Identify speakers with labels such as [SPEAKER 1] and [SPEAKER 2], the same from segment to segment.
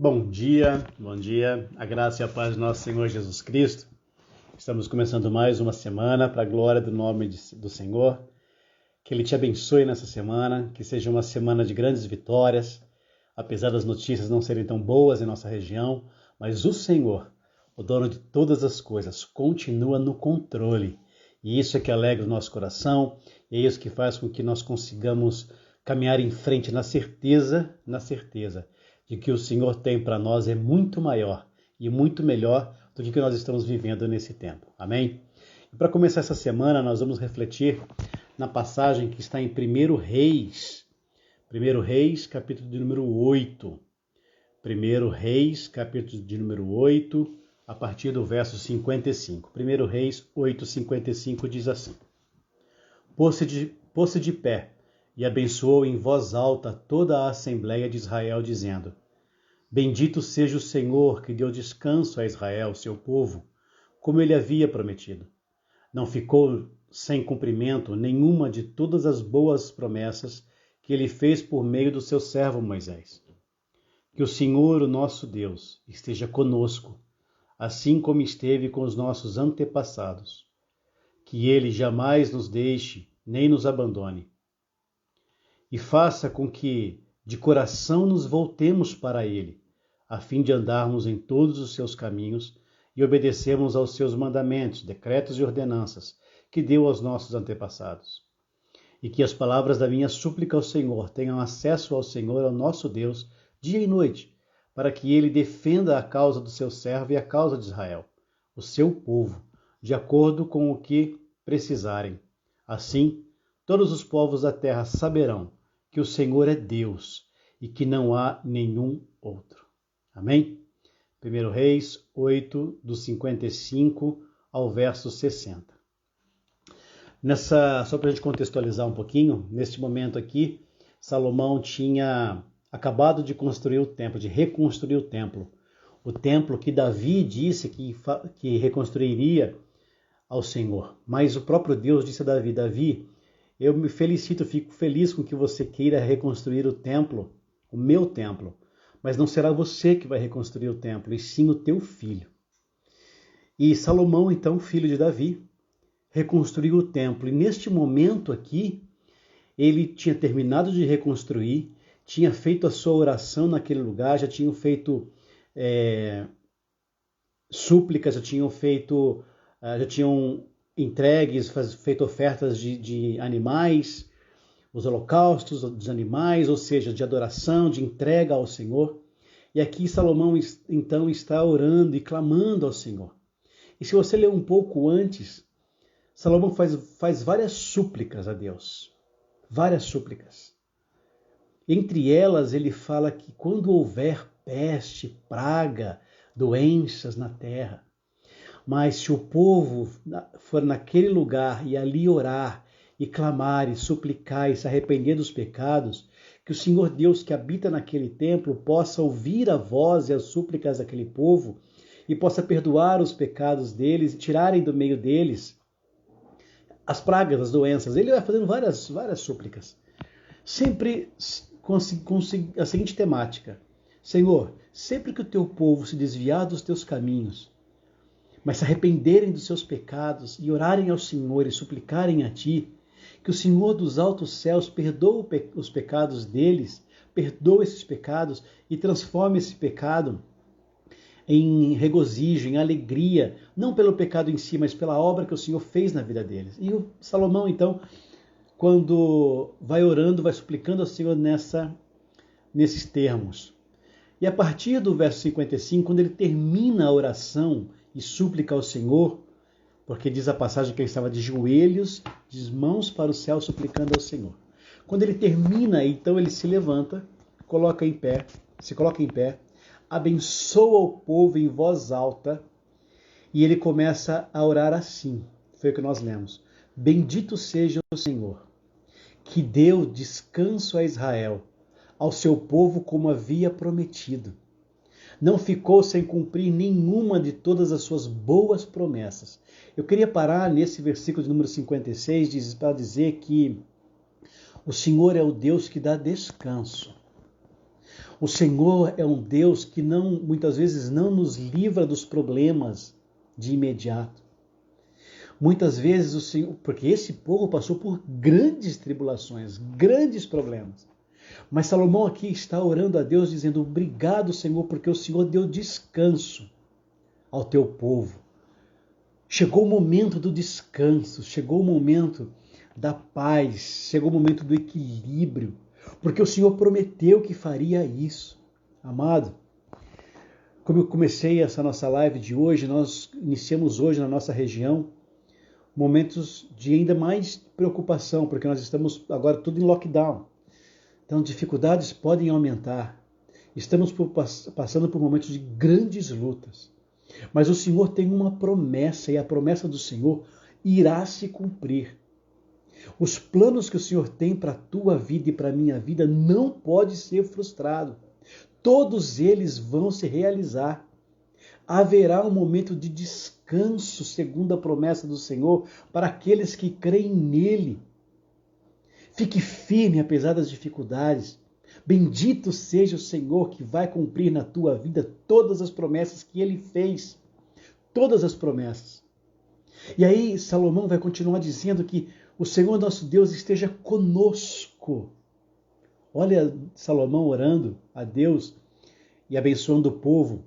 [SPEAKER 1] Bom dia, a graça e a paz do nosso Senhor Jesus Cristo. Estamos começando mais uma semana para a glória do nome do Senhor. Que Ele te abençoe nessa semana, que seja uma semana de grandes vitórias, apesar das notícias não serem tão boas em nossa região, mas o Senhor, o dono de todas as coisas, continua no controle. E isso é que alegra o nosso coração, e é isso que faz com que nós consigamos caminhar em frente na certeza de que o Senhor tem para nós é muito maior e muito melhor do que nós estamos vivendo nesse tempo. Amém? E para começar essa semana, nós vamos refletir na passagem que está em 1 Reis. 1 Reis, capítulo de número 8. 1 Reis, capítulo de número 8, a partir do verso 55. 1 Reis 8, 55 diz assim: Pôs-se de pé e abençoou em voz alta toda a Assembleia de Israel, dizendo: Bendito seja o Senhor, que deu descanso a Israel, seu povo, como ele havia prometido. Não ficou sem cumprimento nenhuma de todas as boas promessas que ele fez por meio do seu servo Moisés. Que o Senhor, o nosso Deus, esteja conosco, assim como esteve com os nossos antepassados. Que ele jamais nos deixe, nem nos abandone. E faça com que de coração nos voltemos para ele, a fim de andarmos em todos os seus caminhos e obedecermos aos seus mandamentos, decretos e ordenanças que deu aos nossos antepassados. E que as palavras da minha súplica ao Senhor tenham acesso ao Senhor, ao nosso Deus, dia e noite, para que ele defenda a causa do seu servo e a causa de Israel, o seu povo, de acordo com o que precisarem. Assim, todos os povos da terra saberão que o Senhor é Deus e que não há nenhum outro. Amém? 1 Reis 8, do 55 ao verso 60. Só para a gente contextualizar um pouquinho, neste momento aqui, Salomão tinha acabado de construir o templo, de reconstruir o templo. O templo que Davi disse que reconstruiria ao Senhor. Mas o próprio Deus disse a Davi: Davi, eu me felicito, fico feliz com que você queira reconstruir o templo, o meu templo. Mas não será você que vai reconstruir o templo, e sim o teu filho. E Salomão, então, filho de Davi, reconstruiu o templo. E neste momento aqui, ele tinha terminado de reconstruir, tinha feito a sua oração naquele lugar, já tinham feito súplicas, já tinham entregues, feito ofertas de animais, os holocaustos dos animais, ou seja, de adoração, de entrega ao Senhor. E aqui Salomão então está orando e clamando ao Senhor. E se você ler um pouco antes, Salomão faz várias súplicas a Deus. Várias súplicas. Entre elas ele fala que quando houver peste, praga, doenças na terra, mas se o povo for naquele lugar e ali orar, e clamar, e suplicar, e se arrepender dos pecados, que o Senhor Deus que habita naquele templo possa ouvir a voz e as súplicas daquele povo, e possa perdoar os pecados deles, e tirarem do meio deles as pragas, as doenças. Ele vai fazendo várias súplicas, sempre com a seguinte temática: Senhor, sempre que o teu povo se desviar dos teus caminhos, mas se arrependerem dos seus pecados e orarem ao Senhor e suplicarem a Ti, que o Senhor dos altos céus perdoe os pecados deles, perdoe esses pecados e transforme esse pecado em regozijo, em alegria, não pelo pecado em si, mas pela obra que o Senhor fez na vida deles. E o Salomão, então, quando vai orando, vai suplicando ao Senhor nesses termos. E a partir do verso 55, quando ele termina a oração e súplica ao Senhor, porque diz a passagem que ele estava de joelhos, de mãos para o céu, suplicando ao Senhor. Quando ele termina, então ele se levanta, se coloca em pé, abençoa o povo em voz alta, e ele começa a orar assim. Foi o que nós lemos. Bendito seja o Senhor, que deu descanso a Israel, ao seu povo como havia prometido. Não ficou sem cumprir nenhuma de todas as suas boas promessas. Eu queria parar nesse versículo de número 56 para dizer que o Senhor é o Deus que dá descanso. O Senhor é um Deus que muitas vezes não nos livra dos problemas de imediato. Muitas vezes o Senhor, porque esse povo passou por grandes tribulações, grandes problemas. Mas Salomão aqui está orando a Deus dizendo: obrigado, Senhor, porque o Senhor deu descanso ao teu povo. Chegou o momento do descanso, chegou o momento da paz, chegou o momento do equilíbrio, porque o Senhor prometeu que faria isso. Amado, como eu comecei essa nossa live de hoje, nós iniciamos hoje na nossa região momentos de ainda mais preocupação, porque nós estamos agora tudo em lockdown. Então, dificuldades podem aumentar. Estamos passando por momentos de grandes lutas. Mas o Senhor tem uma promessa, e a promessa do Senhor irá se cumprir. Os planos que o Senhor tem para a tua vida e para a minha vida não pode ser frustrado. Todos eles vão se realizar. Haverá um momento de descanso, segundo a promessa do Senhor, para aqueles que creem nele. Fique firme apesar das dificuldades. Bendito seja o Senhor que vai cumprir na tua vida todas as promessas que ele fez. Todas as promessas. E aí Salomão vai continuar dizendo que o Senhor nosso Deus esteja conosco. Olha Salomão orando a Deus e abençoando o povo,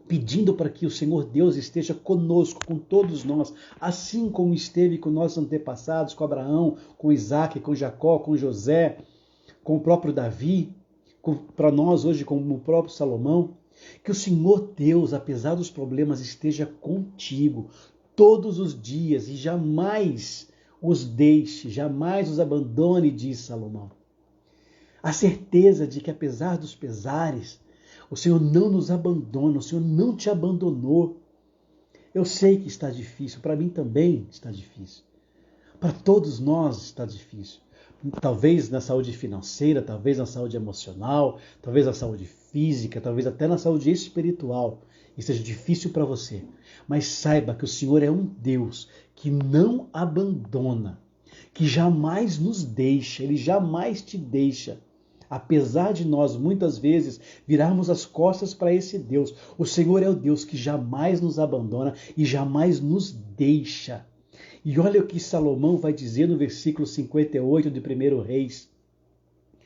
[SPEAKER 1] pedindo para que o Senhor Deus esteja conosco, com todos nós, assim como esteve com nossos antepassados, com Abraão, com Isaac, com Jacó, com José, com o próprio Davi, para nós hoje como o próprio Salomão. Que o Senhor Deus, apesar dos problemas, esteja contigo todos os dias e jamais os deixe, jamais os abandone, diz Salomão. A certeza de que apesar dos pesares, o Senhor não nos abandona, o Senhor não te abandonou. Eu sei que está difícil, para mim também está difícil. Para todos nós está difícil. Talvez na saúde financeira, talvez na saúde emocional, talvez na saúde física, talvez até na saúde espiritual. Isso seja difícil para você. Mas saiba que o Senhor é um Deus que não abandona, que jamais nos deixa, Ele jamais te deixa. Apesar de nós muitas vezes virarmos as costas para esse Deus, o Senhor é o Deus que jamais nos abandona e jamais nos deixa. E olha o que Salomão vai dizer no versículo 58 de 1 Reis,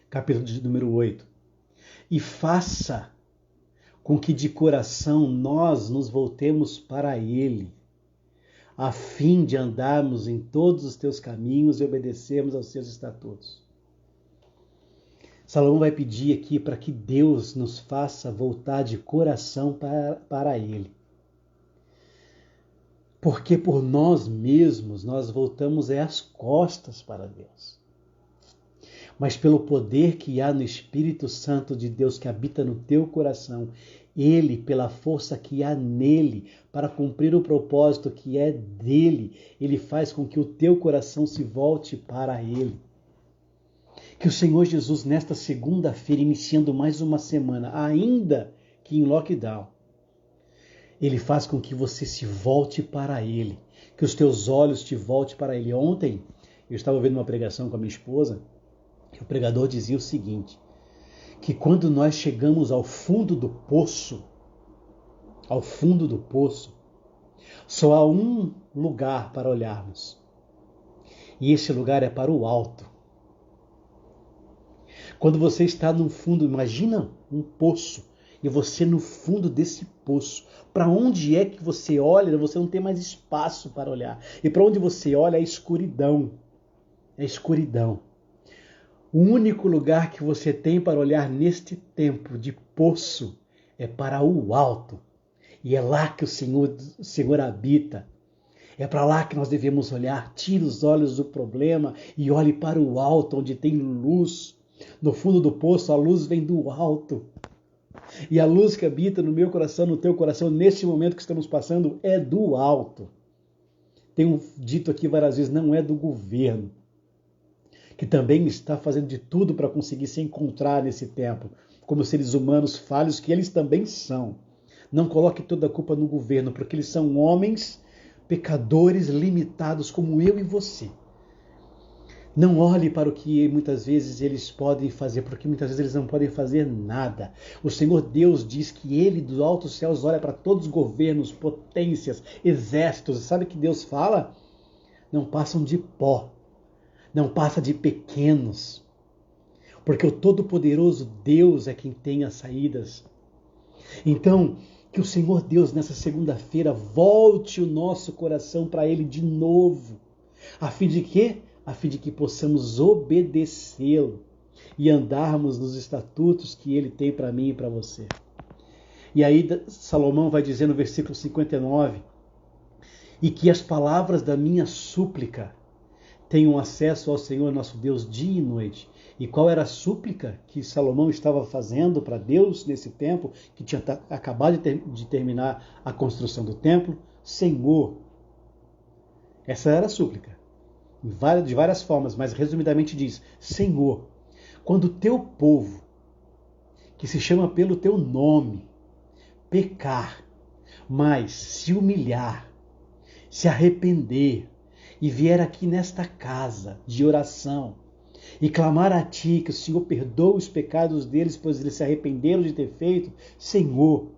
[SPEAKER 1] capítulo de número 8. E faça com que de coração nós nos voltemos para Ele, a fim de andarmos em todos os teus caminhos e obedecermos aos seus estatutos. Salomão vai pedir aqui para que Deus nos faça voltar de coração para Ele. Porque por nós mesmos nós voltamos as costas para Deus. Mas pelo poder que há no Espírito Santo de Deus que habita no teu coração, Ele, pela força que há nele, para cumprir o propósito que é dele, Ele faz com que o teu coração se volte para Ele. Que o Senhor Jesus, nesta segunda-feira, iniciando mais uma semana, ainda que em lockdown, Ele faz com que você se volte para Ele, que os teus olhos te voltem para Ele. Ontem, eu estava ouvindo uma pregação com a minha esposa, e o pregador dizia o seguinte, que quando nós chegamos ao fundo do poço, só há um lugar para olharmos, e esse lugar é para o alto. Quando você está no fundo, imagina um poço, e você no fundo desse poço, para onde é que você olha, você não tem mais espaço para olhar. E para onde você olha é escuridão. É escuridão. O único lugar que você tem para olhar neste tempo de poço é para o alto. E é lá que o Senhor habita. É para lá que nós devemos olhar. Tire os olhos do problema e olhe para o alto, onde tem luz. No fundo do poço, a luz vem do alto. E a luz que habita no meu coração, no teu coração, neste momento que estamos passando, é do alto. Tenho dito aqui várias vezes, não é do governo, que também está fazendo de tudo para conseguir se encontrar nesse tempo, como seres humanos falhos que eles também são. Não coloque toda a culpa no governo, porque eles são homens, pecadores, limitados como eu e você. Não olhe para o que muitas vezes eles podem fazer, porque muitas vezes eles não podem fazer nada. O Senhor Deus diz que Ele dos altos céus olha para todos os governos, potências, exércitos. E sabe o que Deus fala? Não passam de pó, não passa de pequenos. Porque o Todo-Poderoso Deus é quem tem as saídas. Então, que o Senhor Deus nessa segunda-feira volte o nosso coração para Ele de novo. A fim de quê? A fim de que possamos obedecê-lo e andarmos nos estatutos que Ele tem para mim e para você. E aí Salomão vai dizer no versículo 59, e que as palavras da minha súplica tenham acesso ao Senhor nosso Deus dia e noite. E qual era a súplica que Salomão estava fazendo para Deus nesse tempo, que tinha acabado de terminar a construção do templo? Senhor. Essa era a súplica. De várias formas, mas resumidamente diz: Senhor, quando o teu povo, que se chama pelo teu nome, pecar, mas se humilhar, se arrepender e vier aqui nesta casa de oração e clamar a ti que o Senhor perdoe os pecados deles, pois eles se arrependeram de ter feito, Senhor,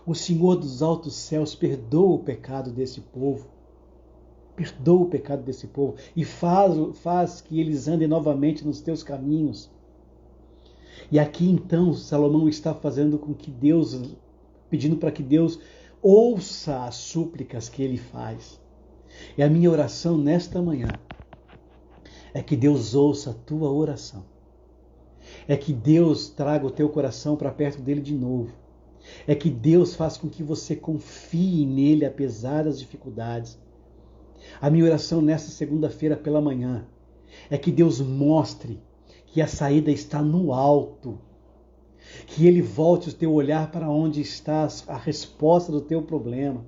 [SPEAKER 1] o Senhor dos altos céus perdoa o pecado desse povo. Perdoa o pecado desse povo e faz que eles andem novamente nos teus caminhos. E aqui então Salomão está fazendo com que Deus, pedindo para que Deus ouça as súplicas que ele faz. E a minha oração nesta manhã é que Deus ouça a tua oração. É que Deus traga o teu coração para perto dele de novo. É que Deus faça com que você confie nele apesar das dificuldades. A minha oração nesta segunda-feira pela manhã é que Deus mostre que a saída está no alto, que Ele volte o teu olhar para onde está a resposta do teu problema.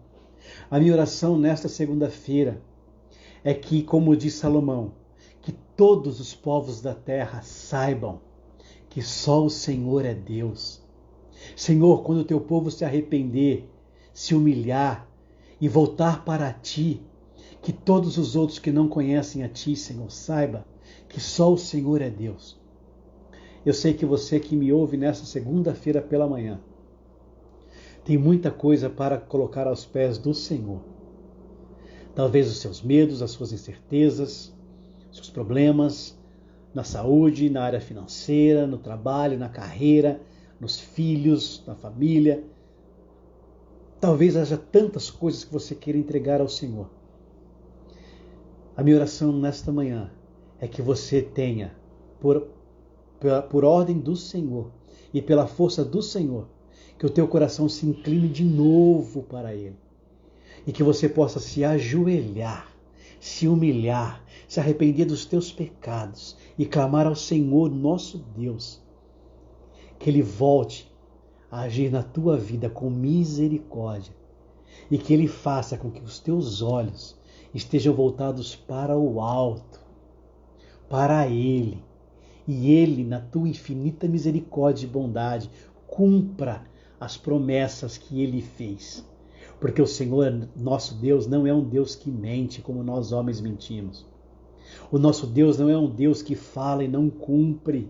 [SPEAKER 1] A minha oração nesta segunda-feira é que, como diz Salomão, que todos os povos da terra saibam que só o Senhor é Deus. Senhor, quando o teu povo se arrepender, se humilhar e voltar para ti, que todos os outros que não conhecem a ti, Senhor, saiba que só o Senhor é Deus. Eu sei que você que me ouve nessa segunda-feira pela manhã tem muita coisa para colocar aos pés do Senhor. Talvez os seus medos, as suas incertezas, os seus problemas na saúde, na área financeira, no trabalho, na carreira, nos filhos, na família. Talvez haja tantas coisas que você queira entregar ao Senhor. A minha oração nesta manhã é que você tenha, por ordem do Senhor e pela força do Senhor, que o teu coração se incline de novo para Ele. E que você possa se ajoelhar, se humilhar, se arrepender dos teus pecados e clamar ao Senhor, nosso Deus, que Ele volte a agir na tua vida com misericórdia e que Ele faça com que os teus olhos estejam voltados para o alto, para Ele, e Ele, na tua infinita misericórdia e bondade, cumpra as promessas que Ele fez. Porque o Senhor, nosso Deus, não é um Deus que mente como nós homens mentimos. O nosso Deus não é um Deus que fala e não cumpre,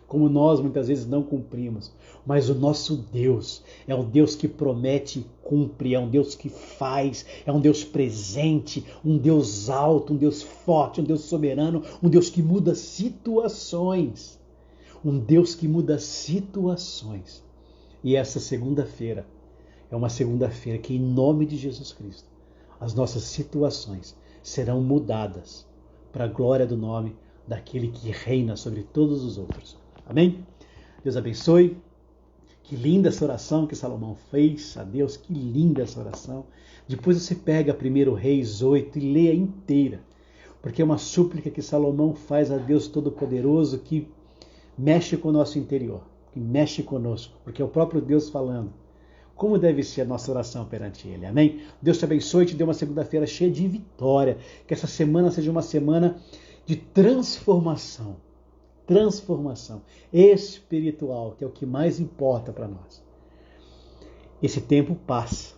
[SPEAKER 1] como nós muitas vezes não cumprimos. Mas o nosso Deus é um Deus que promete e cumpre, é um Deus que faz, é um Deus presente, um Deus alto, um Deus forte, um Deus soberano, um Deus que muda situações. Um Deus que muda situações. E essa segunda-feira é uma segunda-feira que, em nome de Jesus Cristo, as nossas situações serão mudadas para a glória do nome daquele que reina sobre todos os outros. Amém? Deus abençoe. Que linda essa oração que Salomão fez a Deus. Que linda essa oração. Depois você pega 1 Reis 8 e lê a inteira. Porque é uma súplica que Salomão faz a Deus Todo-Poderoso que mexe com o nosso interior. Que mexe conosco. Porque é o próprio Deus falando. Como deve ser a nossa oração perante Ele. Amém? Deus te abençoe e te dê uma segunda-feira cheia de vitória. Que essa semana seja uma semana de transformação. Transformação espiritual, que é o que mais importa para nós. Esse tempo passa,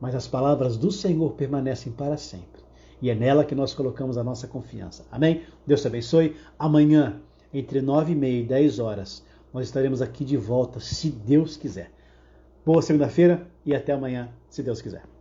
[SPEAKER 1] mas as palavras do Senhor permanecem para sempre. E é nela que nós colocamos a nossa confiança. Amém? Deus te abençoe. Amanhã, entre 9h30 e 10 horas, nós estaremos aqui de volta, se Deus quiser. Boa segunda-feira e até amanhã, se Deus quiser.